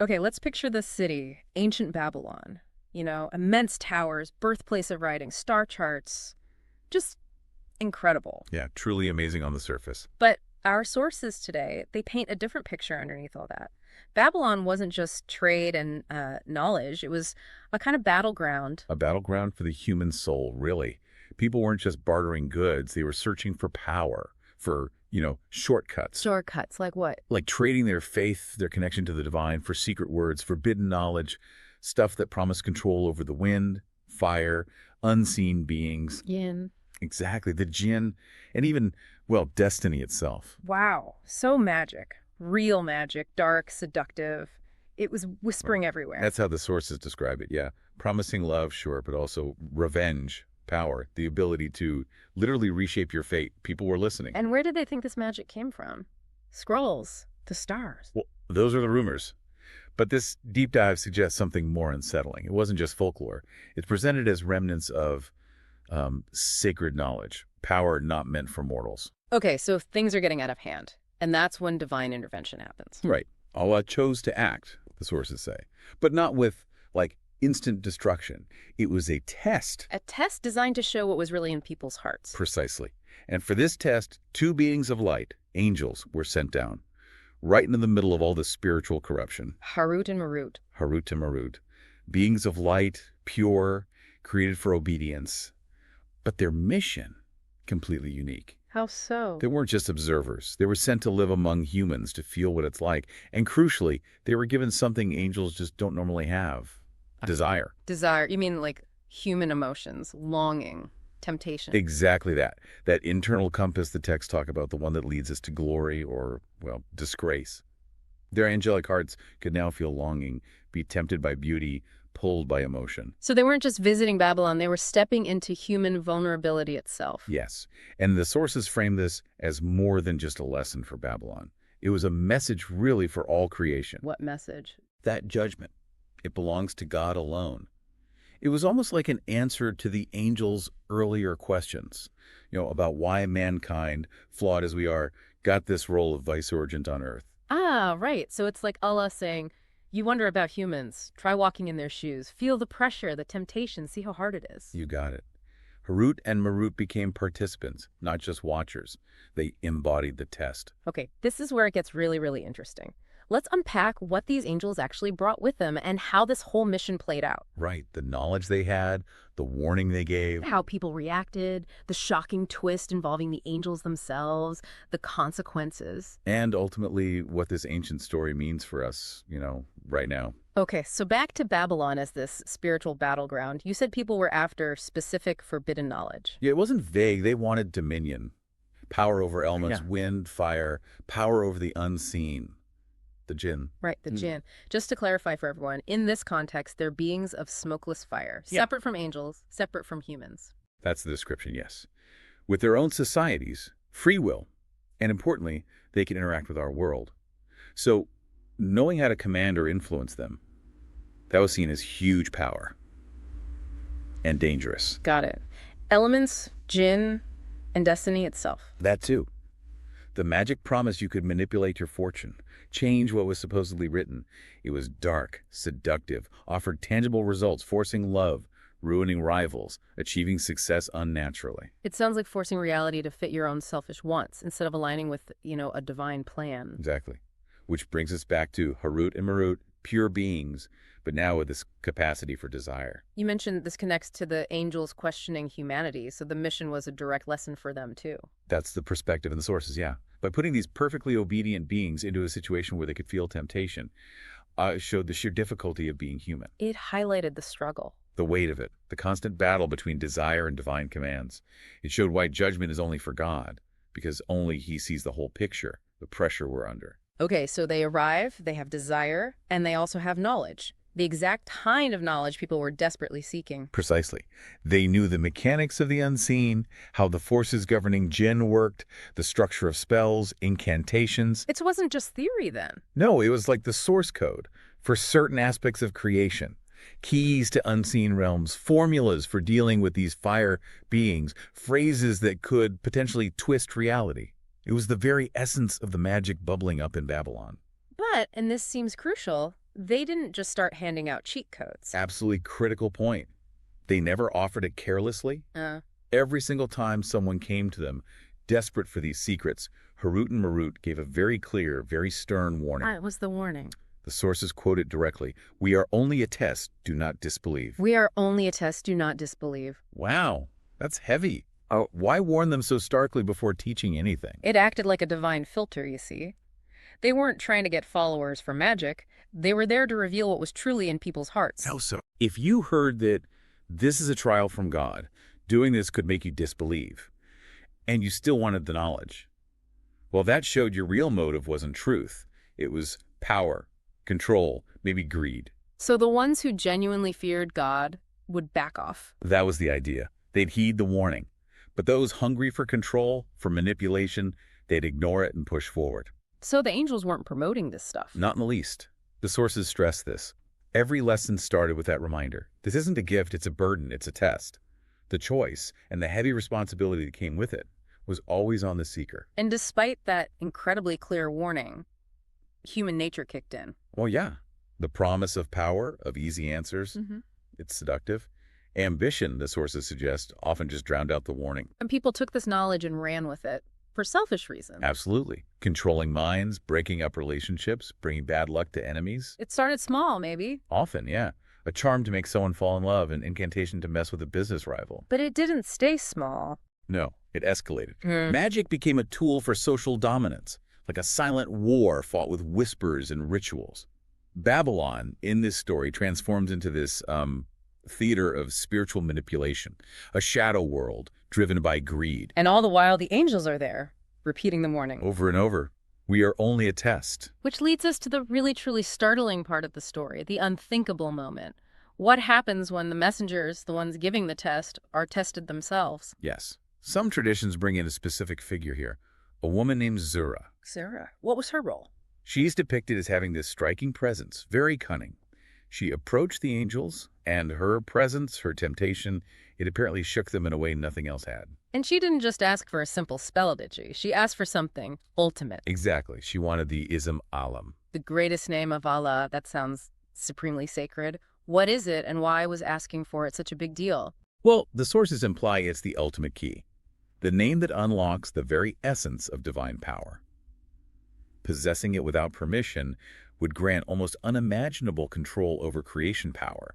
Okay, let's picture this city, ancient Babylon. Immense towers, birthplace of writing, star charts, just incredible. Yeah, truly amazing on the surface. But our sources today, they paint a different picture underneath all that. Babylon wasn't just trade and knowledge, it was a kind of battleground. A battleground for the human soul, really. People weren't just bartering goods, they were searching for power, for, shortcuts. Shortcuts, like what? Like trading their faith, their connection to the divine, for secret words, forbidden knowledge, stuff that promised control over the wind, fire, unseen beings. Yin. Exactly, the jinn, and even, well, destiny itself. Wow, so magic. Real magic, dark, seductive. It was whispering everywhere. That's how the sources describe it, yeah. Promising love, sure, but also revenge, power, the ability to literally reshape your fate. People were listening. And where did they think this magic came from? Scrolls, the stars. Well, those are the rumors. But this deep dive suggests something more unsettling. It wasn't just folklore. It's presented as remnants of sacred knowledge, power not meant for mortals. Okay, so things are getting out of hand. And that's when divine intervention happens. Right. Allah chose to act, the sources say. But not with, instant destruction. It was a test. A test designed to show what was really in people's hearts. Precisely. And for this test, two beings of light, angels, were sent down, right into the middle of all this spiritual corruption. Harut and Marut. Harut and Marut. Beings of light, pure, created for obedience. But their mission, completely unique. How so? They weren't just observers. They were sent to live among humans, to feel what it's like. And crucially, they were given something angels just don't normally have. Desire. Desire. You mean like human emotions, longing, temptation. Exactly that. That internal compass the texts talk about, the one that leads us to glory or, disgrace. Their angelic hearts could now feel longing, be tempted by beauty, pulled by emotion. So they weren't just visiting Babylon, they were stepping into human vulnerability itself. Yes. And the sources frame this as more than just a lesson for Babylon. It was a message really for all creation. What message? That judgment. It belongs to God alone. It was almost like an answer to the angels' earlier questions, about why mankind, flawed as we are, got this role of vicegerent on earth. Ah, right. So it's like Allah saying, you wonder about humans. Try walking in their shoes. Feel the pressure, the temptation. See how hard it is. You got it. Harut and Marut became participants, not just watchers. They embodied the test. Okay, this is where it gets really, really interesting. Let's unpack what these angels actually brought with them and how this whole mission played out. Right. The knowledge they had, the warning they gave. How people reacted, the shocking twist involving the angels themselves, the consequences. And ultimately, what this ancient story means for us, right now. Okay, so back to Babylon as this spiritual battleground. You said people were after specific forbidden knowledge. Yeah, it wasn't vague. They wanted dominion. Power over elements, wind, fire, power over the unseen. The jinn. Right, the jinn. Just to clarify for everyone, in this context, they're beings of smokeless fire, separate from angels, separate from humans. That's the description, yes. With their own societies, free will, and importantly, they can interact with our world. So, knowing how to command or influence them, that was seen as huge power and dangerous. Got it. Elements, jinn, and destiny itself. That too. The magic promised you could manipulate your fortune, change what was supposedly written. It was dark, seductive, offered tangible results, forcing love, ruining rivals, achieving success unnaturally. It sounds like forcing reality to fit your own selfish wants instead of aligning with, a divine plan. Exactly. Which brings us back to Harut and Marut, pure beings, but now with this capacity for desire. You mentioned this connects to the angels questioning humanity, so the mission was a direct lesson for them too. That's the perspective in the sources, yeah. By putting these perfectly obedient beings into a situation where they could feel temptation, showed the sheer difficulty of being human. It highlighted the struggle. The weight of it, the constant battle between desire and divine commands. It showed why judgment is only for God, because only He sees the whole picture, the pressure we're under. Okay, so they arrive, they have desire, and they also have knowledge. The exact kind of knowledge people were desperately seeking. Precisely. They knew the mechanics of the unseen, how the forces governing jinn worked, the structure of spells, incantations. It wasn't just theory then. No, it was like the source code for certain aspects of creation. Keys to unseen realms, formulas for dealing with these fire beings, phrases that could potentially twist reality. It was the very essence of the magic bubbling up in Babylon. But, and this seems crucial, They didn't just start handing out cheat codes. Absolutely critical point. They never offered it carelessly. Uh, Every single time someone came to them, desperate for these secrets, Harut and Marut gave a very clear, very stern warning. What was the warning? The sources quote it directly. "We are only a test, do not disbelieve." We are only a test, do not disbelieve. Wow, that's heavy. Why warn them so starkly before teaching anything? It acted like a divine filter, you see. They weren't trying to get followers for magic. They were there to reveal what was truly in people's hearts. How so? If you heard that this is a trial from God, doing this could make you disbelieve, and you still wanted the knowledge, well, that showed your real motive wasn't truth. It was power, control, maybe greed. So the ones who genuinely feared God would back off. That was the idea. They'd heed the warning. But those hungry for control, for manipulation, they'd ignore it and push forward. So the angels weren't promoting this stuff. Not in the least. The sources stress this. Every lesson started with that reminder. This isn't a gift, it's a burden, it's a test. The choice and the heavy responsibility that came with it was always on the seeker. And despite that incredibly clear warning, human nature kicked in. Well, yeah. The promise of power, of easy answers, it's seductive. Ambition, the sources suggest, often just drowned out the warning. And people took this knowledge and ran with it for selfish reasons. Absolutely. Controlling minds, breaking up relationships, bringing bad luck to enemies. It started small, maybe. Often, yeah. A charm to make someone fall in love, an incantation to mess with a business rival. But it didn't stay small. No, it escalated. Magic became a tool for social dominance, like a silent war fought with whispers and rituals. Babylon, in this story, transforms into this theater of spiritual manipulation, a shadow world driven by greed. And all the while, the angels are there, repeating the warning. Over and over, we are only a test. Which leads us to the really, truly startling part of the story, the unthinkable moment. What happens when the messengers, the ones giving the test, are tested themselves? Yes. Some traditions bring in a specific figure here, a woman named Zohra. Sarah, what was her role? She's depicted as having this striking presence, very cunning. She approached the angels, and her presence, her temptation, it apparently shook them in a way nothing else had. And she didn't just ask for a simple spell, did she? She asked for something ultimate. Exactly. She wanted the Ism Alam. The greatest name of Allah. That sounds supremely sacred. What is it, and why was asking for it such a big deal? Well, the sources imply it's the ultimate key, the name that unlocks the very essence of divine power. Possessing it without permission would grant almost unimaginable control over creation power,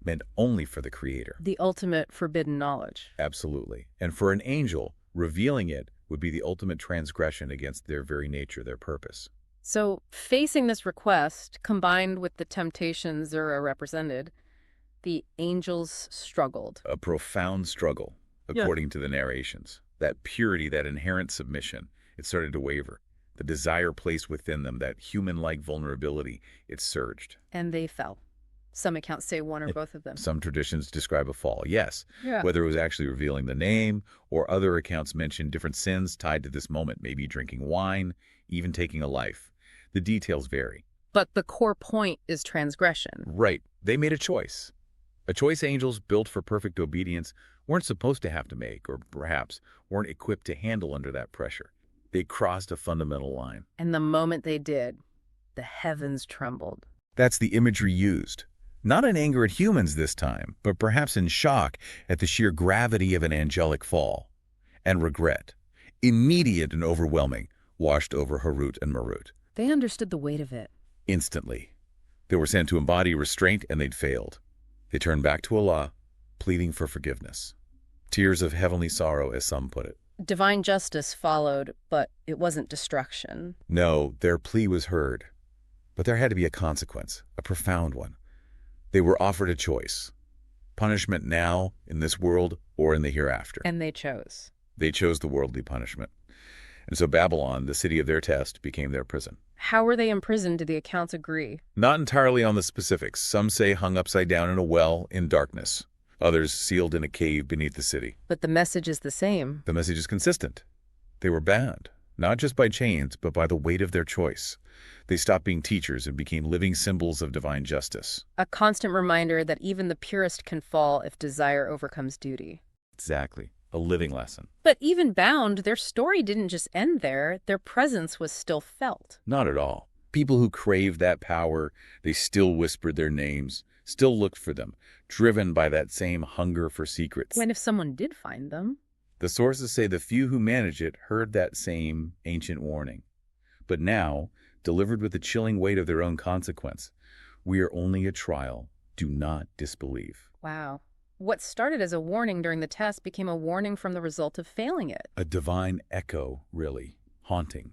meant only for the creator. The ultimate forbidden knowledge. Absolutely. And for an angel, revealing it would be the ultimate transgression against their very nature, their purpose. So, facing this request, combined with the temptations Zohra represented, the angels struggled. A profound struggle, according to the narrations. That purity, that inherent submission, it started to waver. The desire placed within them, that human-like vulnerability, it surged. And they fell. Some accounts say one or both of them. Some traditions describe a fall, yes. Yeah. Whether it was actually revealing the name, or other accounts mention different sins tied to this moment, maybe drinking wine, even taking a life. The details vary. But the core point is transgression. Right. They made a choice. A choice angels built for perfect obedience weren't supposed to have to make, or perhaps weren't equipped to handle under that pressure. They crossed a fundamental line. And the moment they did, the heavens trembled. That's the imagery used. Not in anger at humans this time, but perhaps in shock at the sheer gravity of an angelic fall. And regret, immediate and overwhelming, washed over Harut and Marut. They understood the weight of it. Instantly. They were sent to embody restraint, and they'd failed. They turned back to Allah, pleading for forgiveness. Tears of heavenly sorrow, as some put it. Divine justice followed, but it wasn't destruction. No, their plea was heard. But there had to be a consequence, a profound one. They were offered a choice. Punishment now, in this world, or in the hereafter. And they chose. They chose the worldly punishment. And so Babylon, the city of their test, became their prison. How were they imprisoned? Do the accounts agree? Not entirely on the specifics. Some say hung upside down in a well in darkness. Others sealed in a cave beneath the city. But the message is the same. The message is consistent. They were bound, not just by chains, but by the weight of their choice. They stopped being teachers and became living symbols of divine justice. A constant reminder that even the purest can fall if desire overcomes duty. Exactly. A living lesson. But even bound, their story didn't just end there. Their presence was still felt. Not at all. People who craved that power, they still whispered their names, still looked for them, driven by that same hunger for secrets. When if someone did find them? The sources say the few who managed it heard that same ancient warning. But now, delivered with the chilling weight of their own consequence, we are only a trial. Do not disbelieve. Wow. What started as a warning during the test became a warning from the result of failing it. A divine echo, really, haunting.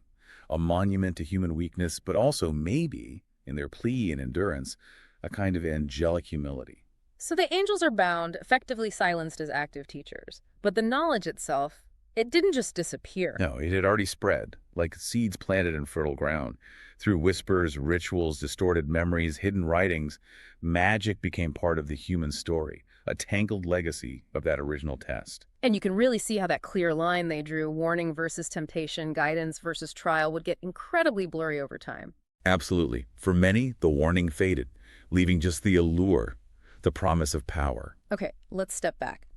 A monument to human weakness, but also maybe, in their plea and endurance, a kind of angelic humility. So the angels are bound, effectively silenced as active teachers. But the knowledge itself, it didn't just disappear. No, it had already spread, like seeds planted in fertile ground. Through whispers, rituals, distorted memories, hidden writings, magic became part of the human story, a tangled legacy of that original test. And you can really see how that clear line they drew, warning versus temptation, guidance versus trial, would get incredibly blurry over time. Absolutely. For many, the warning faded, leaving just the allure, the promise of power. Okay, let's step back.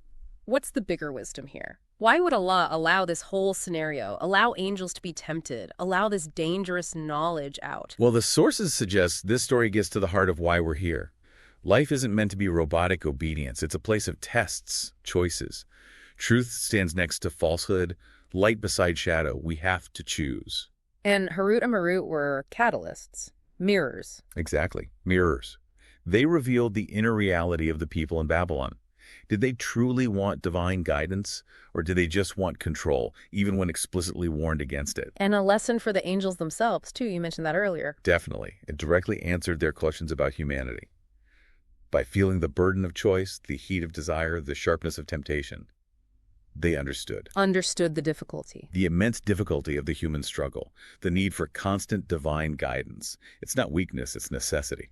What's the bigger wisdom here? Why would Allah allow this whole scenario, allow angels to be tempted, allow this dangerous knowledge out? Well, the sources suggest this story gets to the heart of why we're here. Life isn't meant to be robotic obedience. It's a place of tests, choices. Truth stands next to falsehood, light beside shadow. We have to choose. And Harut and Marut were catalysts, mirrors. Exactly. Mirrors. They revealed the inner reality of the people in Babylon. Did they truly want divine guidance, or did they just want control, even when explicitly warned against it? And a lesson for the angels themselves, too. You mentioned that earlier. Definitely. It directly answered their questions about humanity. By feeling the burden of choice, the heat of desire, the sharpness of temptation, they understood. Understood the difficulty. The immense difficulty of the human struggle, the need for constant divine guidance. It's not weakness, it's necessity.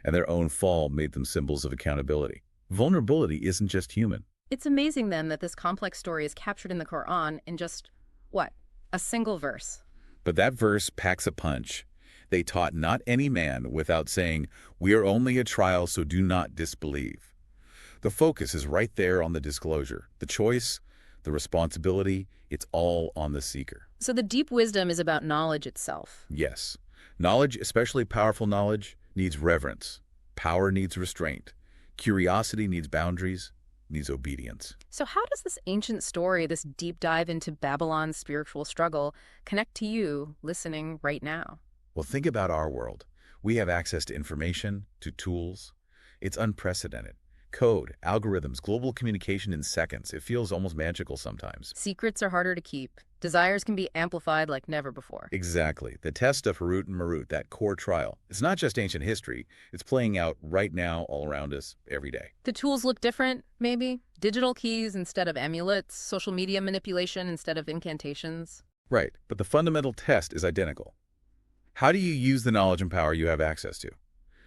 And their own fall made them symbols of accountability. Vulnerability isn't just human. It's amazing, then, that this complex story is captured in the Quran in just, what, a single verse. But that verse packs a punch. They taught not any man without saying, "We are only a trial, so do not disbelieve." The focus is right there on the disclosure. The choice, the responsibility, it's all on the seeker. So the deep wisdom is about knowledge itself. Yes. Knowledge, especially powerful knowledge, needs reverence. Power needs restraint. Curiosity needs boundaries, needs obedience. So how does this ancient story, this deep dive into Babylon's spiritual struggle, connect to you listening right now? Well, think about our world. We have access to information, to tools. It's unprecedented. Code, algorithms, global communication in seconds. It feels almost magical sometimes. Secrets are harder to keep. Desires can be amplified like never before. Exactly. The test of Harut and Marut, that core trial, it's not just ancient history. It's playing out right now all around us every day. The tools look different, maybe? Digital keys instead of amulets, social media manipulation instead of incantations. Right, but the fundamental test is identical. How do you use the knowledge and power you have access to?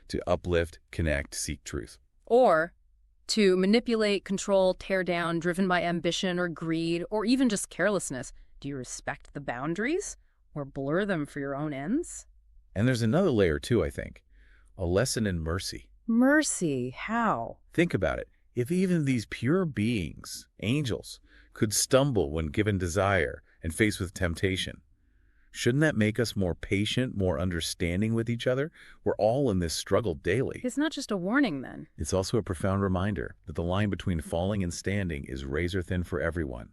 To uplift, connect, seek truth. Or to manipulate, control, tear down, driven by ambition or greed, or even just carelessness. Do you respect the boundaries or blur them for your own ends? And there's another layer too, I think. A lesson in mercy. Mercy, how? Think about it. If even these pure beings, angels, could stumble when given desire and faced with temptation, shouldn't that make us more patient, more understanding with each other? We're all in this struggle daily. It's not just a warning, then. It's also a profound reminder that the line between falling and standing is razor thin for everyone.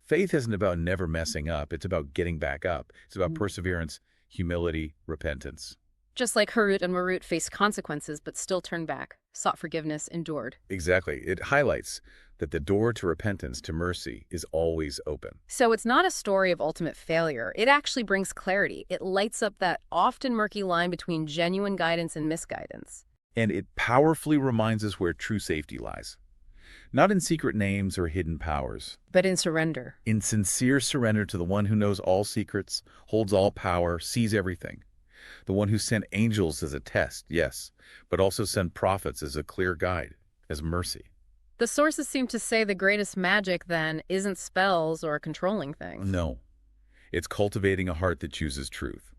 Faith isn't about never messing up. It's about getting back up. It's about perseverance, humility, repentance. Just like Harut and Marut faced consequences but still turned back, sought forgiveness, endured. Exactly. It highlights that the door to repentance, to mercy, is always open. So it's not a story of ultimate failure. It actually brings clarity. It lights up that often murky line between genuine guidance and misguidance. And it powerfully reminds us where true safety lies. Not in secret names or hidden powers, but in surrender. In sincere surrender to the one who knows all secrets, holds all power, sees everything. The one who sent angels as a test, yes, but also sent prophets as a clear guide, as mercy. The sources seem to say the greatest magic, then, isn't spells or controlling things. No. It's cultivating a heart that chooses truth,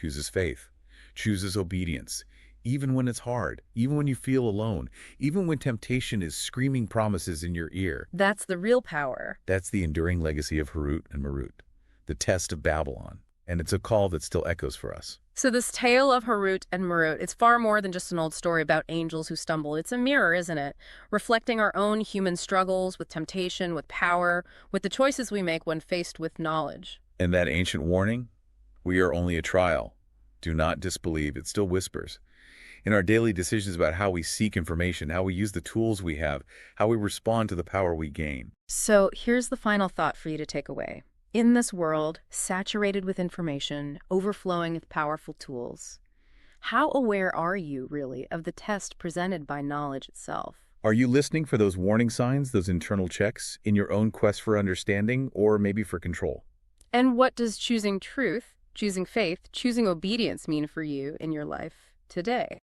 chooses faith, chooses obedience, even when it's hard, even when you feel alone, even when temptation is screaming promises in your ear. That's the real power. That's the enduring legacy of Harut and Marut, the test of Babylon. And it's a call that still echoes for us. So this tale of Harut and Marut, it's far more than just an old story about angels who stumble. It's a mirror, isn't it? Reflecting our own human struggles with temptation, with power, with the choices we make when faced with knowledge. And that ancient warning, we are only a trial. Do not disbelieve. It still whispers. In our daily decisions about how we seek information, how we use the tools we have, how we respond to the power we gain. So here's the final thought for you to take away. In this world, saturated with information, overflowing with powerful tools, how aware are you, really, of the test presented by knowledge itself? Are you listening for those warning signs, those internal checks, in your own quest for understanding or maybe for control? And what does choosing truth, choosing faith, choosing obedience mean for you in your life today?